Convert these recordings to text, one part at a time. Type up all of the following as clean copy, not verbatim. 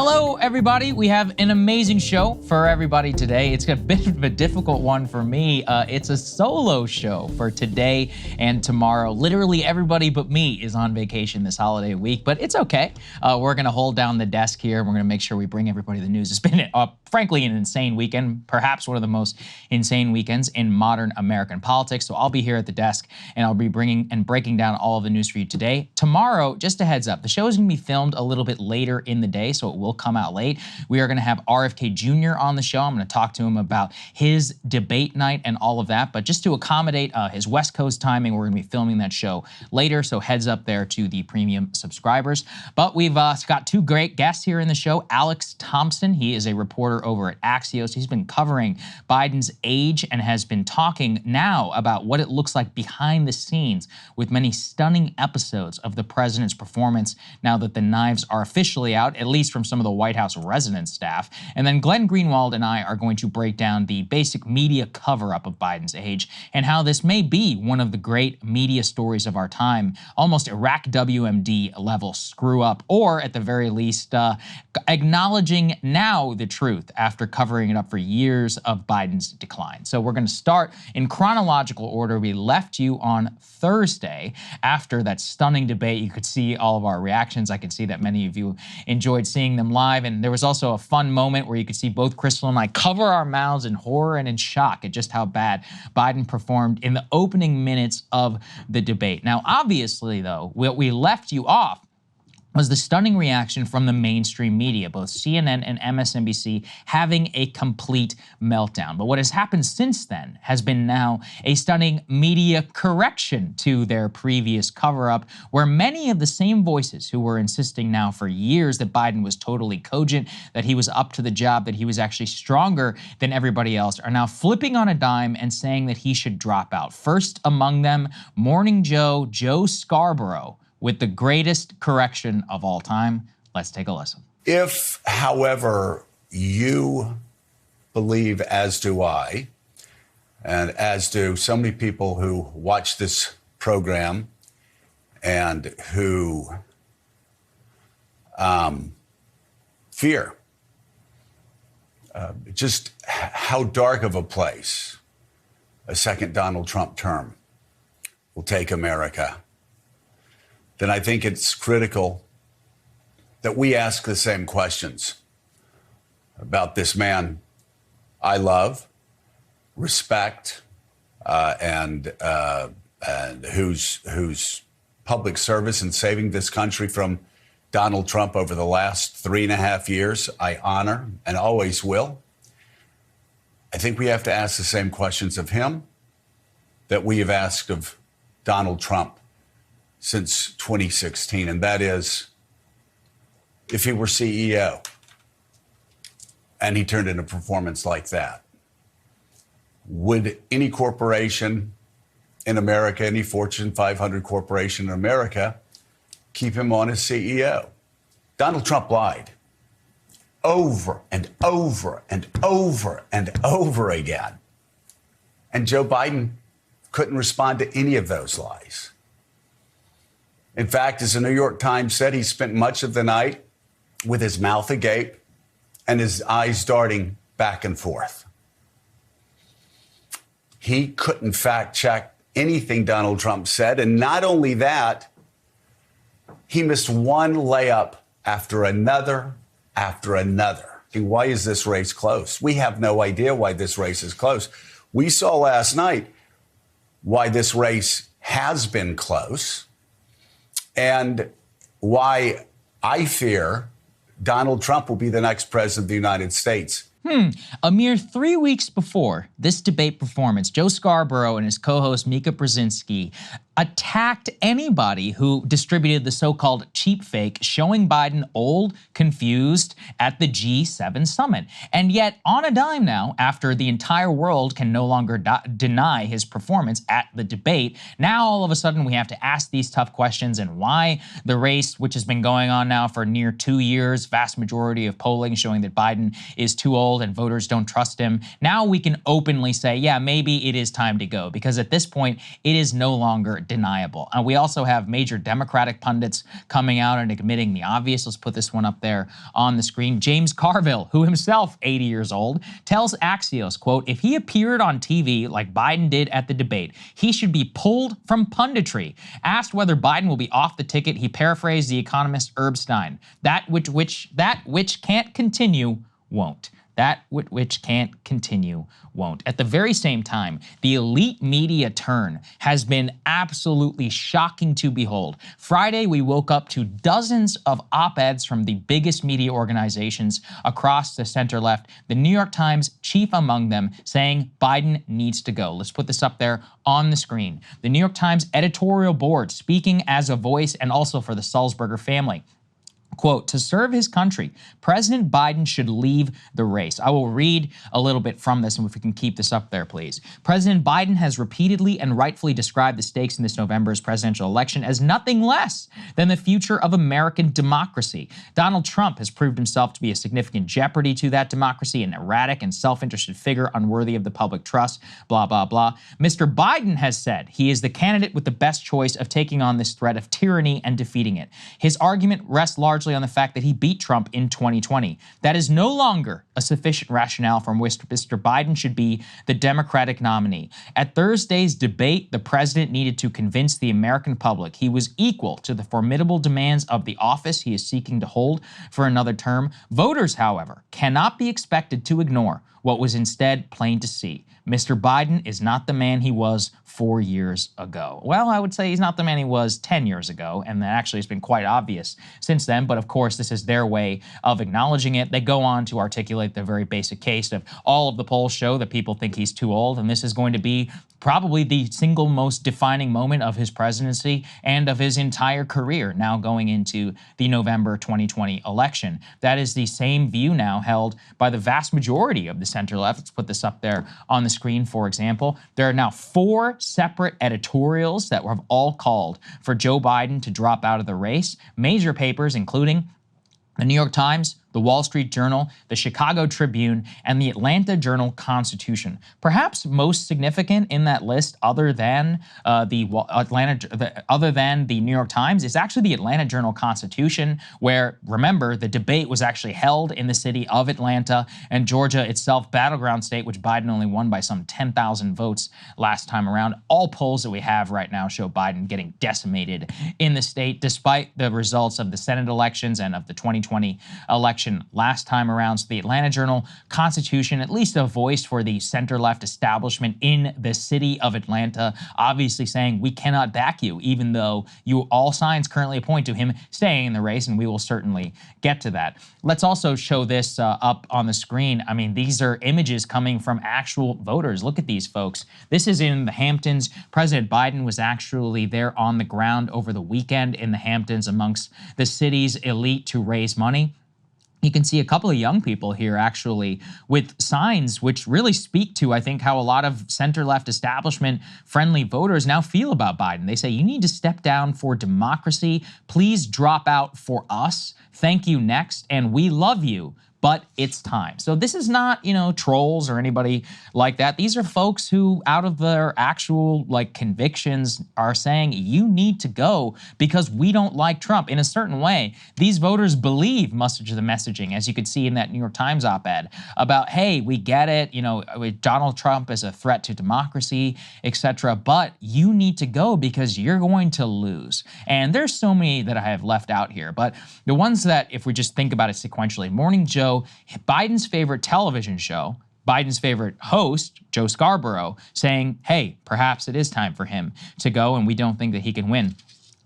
Hello, everybody. We have an amazing show for everybody today. It's a bit of a difficult one for me. It's a solo show for today and tomorrow. Literally everybody but me is on vacation this holiday week, but it's okay. We're going to hold down the desk here. We're going to make sure we bring everybody the news. It's been, frankly, an insane weekend, perhaps one of the most insane weekends in modern American politics. So I'll be here at the desk, and I'll be bringing and breaking down all of the news for you today. Tomorrow, just a heads up, the show is going to be filmed a little bit later in the day, so it will come out late. We are going to have RFK Jr. on the show. I'm going to talk to him about his debate night and all of that. But just to accommodate his West Coast timing, we're going to be filming that show later. So heads up there to the premium subscribers. But we've got two great guests here in the show. Alex Thompson, he is a reporter over at Axios. He's been covering Biden's age and has been talking now about what it looks like behind the scenes with many stunning episodes of the president's performance now that the knives are officially out, at least from some of the White House resident staff. And then Glenn Greenwald and I are going to break down the basic media cover-up of Biden's age and how this may be one of the great media stories of our time, almost Iraq WMD level screw up, or at the very least, acknowledging now the truth after covering it up for years of Biden's decline. So we're going to start in chronological order. We left you on Thursday after that stunning debate. You could see all of our reactions. I could see that many of you enjoyed seeing them live. And there was also a fun moment where you could see both Krystal and I cover our mouths in horror and in shock at just how bad Biden performed in the opening minutes of the debate. Now, obviously, though, what we left you off was the stunning reaction from the mainstream media, both CNN and MSNBC having a complete meltdown. But what has happened since then has been now a stunning media correction to their previous cover-up, where many of the same voices who were insisting now for years that Biden was totally cogent, that he was up to the job, that he was actually stronger than everybody else, are now flipping on a dime and saying that he should drop out. First among them, Morning Joe, Joe Scarborough, with the greatest correction of all time. Let's take a listen. If, however, you believe, as do I, and as do so many people who watch this program and who fear just how dark of a place a second Donald Trump term will take America, then I think it's critical that we ask the same questions about this man I love, respect, and whose public service in saving this country from Donald Trump over the last 3.5 years I honor and always will. I think we have to ask the same questions of him that we have asked of Donald Trump since 2016, and that is, if he were CEO and he turned in a performance like that, would any corporation in America, any Fortune 500 corporation in America, keep him on as CEO? Donald Trump lied over and over and over and over again. And Joe Biden couldn't respond to any of those lies. In fact, as the New York Times said, he spent much of the night with his mouth agape and his eyes darting back and forth. He couldn't fact check anything Donald Trump said. And not only that, he missed one layup after another after another. Why is this race close? We have no idea why this race is close. We saw last night why this race has been close, and why I fear Donald Trump will be the next president of the United States. A mere 3 weeks before this debate performance, Joe Scarborough and his co-host Mika Brzezinski attacked anybody who distributed the so-called cheap fake showing Biden old, confused at the G7 summit. And yet, on a dime now, after the entire world can no longer deny his performance at the debate, now all of a sudden we have to ask these tough questions, and why the race, which has been going on now for near 2 years, vast majority of polling showing that Biden is too old and voters don't trust him. Now we can openly say, yeah, maybe it is time to go, because at this point, it is no longer deniable. And we also have major Democratic pundits coming out and admitting the obvious. Let's put this one up there on the screen. James Carville, who himself 80 years old, tells Axios, quote, if he appeared on TV like Biden did at the debate, he should be pulled from punditry. Asked whether Biden will be off the ticket, he paraphrased the economist Herb Stein. That which can't continue won't. That which can't continue won't. At the very same time, the elite media turn has been absolutely shocking to behold. Friday, we woke up to dozens of op-eds from the biggest media organizations across the center left, the New York Times chief among them, saying Biden needs to go. Let's put this up there on the screen. The New York Times editorial board speaking as a voice and also for the Sulzberger family. Quote, to serve his country, President Biden should leave the race. I will read a little bit from this, and if we can keep this up there, please. President Biden has repeatedly and rightfully described the stakes in this November's presidential election as nothing less than the future of American democracy. Donald Trump has proved himself to be a significant jeopardy to that democracy, an erratic and self-interested figure unworthy of the public trust, blah, blah, blah. Mr. Biden has said he is the candidate with the best choice of taking on this threat of tyranny and defeating it. His argument rests largely on the fact that he beat Trump in 2020. That is no longer a sufficient rationale from which Mr. Biden should be the Democratic nominee. At Thursday's debate, the president needed to convince the American public he was equal to the formidable demands of the office he is seeking to hold for another term. Voters, however, cannot be expected to ignore what was instead plain to see. Mr. Biden is not the man he was 4 years ago. Well, I would say he's not the man he was 10 years ago, and that actually has been quite obvious since then, but of course this is their way of acknowledging it. They go on to articulate the very basic case of all of the polls show that people think he's too old, and this is going to be probably the single most defining moment of his presidency and of his entire career now going into the November 2020 election. That is the same view now held by the vast majority of the center left. Let's put this up there on the screen, for example. There are now 4 separate editorials that have all called for Joe Biden to drop out of the race. Major papers, including the New York Times, the Wall Street Journal, the Chicago Tribune, and the Atlanta Journal-Constitution. Perhaps most significant in that list, other than the New York Times, is actually the Atlanta Journal-Constitution, where, remember, the debate was actually held in the city of Atlanta, and Georgia itself, battleground state, which Biden only won by some 10,000 votes last time around. All polls that we have right now show Biden getting decimated in the state, despite the results of the Senate elections and of the 2020 election last time around. So the Atlanta Journal-Constitution, at least a voice for the center-left establishment in the city of Atlanta, obviously saying we cannot back you, even though all signs currently point to him staying in the race, and we will certainly get to that. Let's also show this up on the screen. I mean, these are images coming from actual voters. Look at these folks. This is in the Hamptons. President Biden was actually there on the ground over the weekend in the Hamptons amongst the city's elite to raise money. You can see a couple of young people here actually with signs which really speak to, I think, how a lot of center-left establishment-friendly voters now feel about Biden. They say, you need to step down for democracy. Please drop out for us. Thank you next. And we love you. But it's time. So this is not, trolls or anybody like that. These are folks who, out of their actual convictions, are saying you need to go because we don't like Trump. In a certain way, these voters believe much of the messaging, as you could see in that New York Times op-ed about, hey, we get it, Donald Trump is a threat to democracy, etc. But you need to go because you're going to lose. And there's so many that I have left out here, but the ones that, if we just think about it sequentially, Morning Joe, Biden's favorite television show, Biden's favorite host, Joe Scarborough, saying, hey, perhaps it is time for him to go and we don't think that he can win.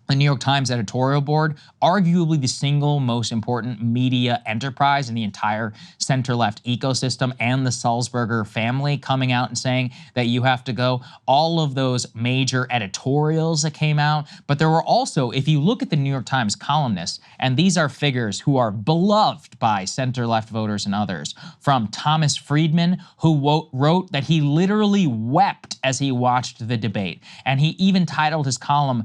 The New York Times editorial board, arguably the single most important media enterprise in the entire center-left ecosystem, and the Sulzberger family coming out and saying that you have to go. All of those major editorials that came out. But there were also, if you look at the New York Times columnists, and these are figures who are beloved by center-left voters and others, from Thomas Friedman, who wrote that he literally wept as he watched the debate. And he even titled his column,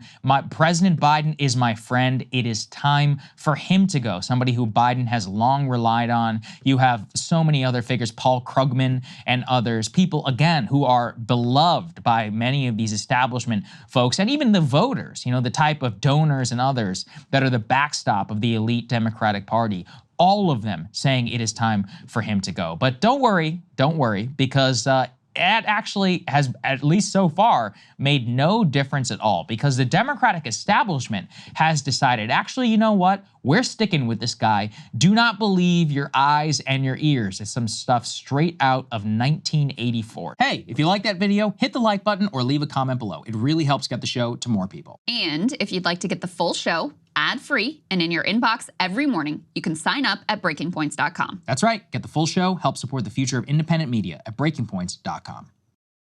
President President Biden is my friend. It is time for him to go. Somebody who Biden has long relied on. You have so many other figures, Paul Krugman and others, people, again, who are beloved by many of these establishment folks and even the voters, the type of donors and others that are the backstop of the elite Democratic Party. All of them saying it is time for him to go. But don't worry, because it actually has, at least so far, made no difference at all, because the Democratic establishment has decided, actually, you know what? We're sticking with this guy. Do not believe your eyes and your ears. It's some stuff straight out of 1984. Hey, if you like that video, hit the like button or leave a comment below. It really helps get the show to more people. And if you'd like to get the full show ad-free and in your inbox every morning, you can sign up at breakingpoints.com. That's right. Get the full show. Help support the future of independent media at breakingpoints.com.